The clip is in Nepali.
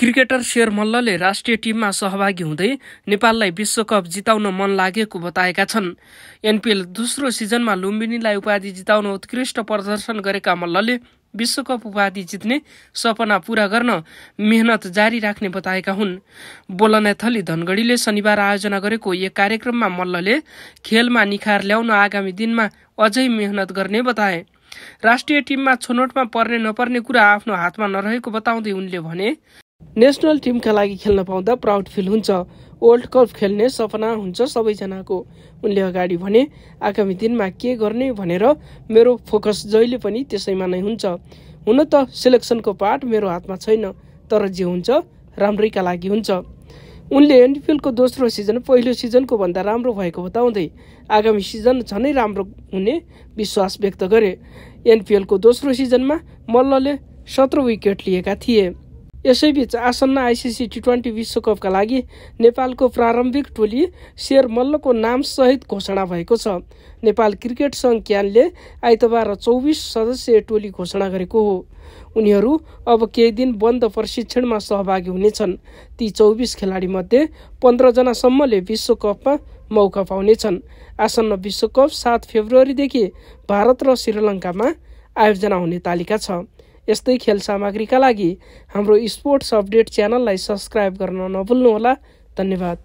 क्रिकेटर शेर मल्लले राष्ट्रिय टिममा सहभागी हुँदै नेपाललाई विश्वकप जिताउन मन लागेको बताएका छन्। एनपीएल दोस्रो सिजनमा लुम्बिनीलाई उपाधि जिताउन उत्कृष्ट प्रदर्शन गरेका मल्लले विश्वकप उपाधि जित्ने सपना पूरा गर्न मेहनत जारी राख्ने बताएका हुन्। बोलनैथली धनगढीले शनिबार आयोजना गरेको एक कार्यक्रममा मल्लले खेलमा निखार ल्याउन आगामी दिनमा अझै मेहनत गर्ने बताए। राष्ट्रिय टिममा छनौटमा पर्ने नपर्ने कुरा आफ्नो हातमा नरहेको बताउँदै उनले भने, नेसनल टिमका लागि खेल्न पाउँदा प्राउड फिल हुन्छ। वर्ल्ड कप खेल्ने सपना हुन्छ सबैजनाको। उनले अगाडि भने, आगामी दिनमा के गर्ने भनेर मेरो फोकस जहिले पनि त्यसैमा नै हुन्छ। हुन त सिलेक्सनको पार्ट मेरो हातमा छैन, तर जे हुन्छ राम्रैका लागि हुन्छ। उनले एनपीएलको दोस्रो सिजन पहिलो सिजनको भन्दा राम्रो भएको बताउँदै आगामी सिजन झनै राम्रो हुने विश्वास व्यक्त गरे। एनपीएलको दोस्रो सिजनमा मल्लले 17 विकेट लिएका थिए। यसैबीच आसन्न आइसिसी टी20 विश्वकपका लागि नेपालको प्रारम्भिक टोली शेर मल्लको नामसहित घोषणा भएको छ। नेपाल क्रिकेट सङ्घ क्यानले आइतबार 24 सदस्यीय टोली घोषणा गरेको हो। उनीहरू अब केही दिन बन्द प्रशिक्षणमा सहभागी हुनेछन्। ती 24 खेलाडी मध्ये 15 जनासम्मले विश्वकपमा मौका पाउनेछन्। आसन्न विश्वकप 7 फेब्रुअरीदेखि भारत र श्रीलङ्कामा आयोजना हुने तालिका छ। यस्तै खेल सामग्रीका लागि हाम्रो स्पोर्ट्स अपडेट च्यानललाई सब्स्क्राइब गर्न नभुल्नुहोला। धन्यवाद।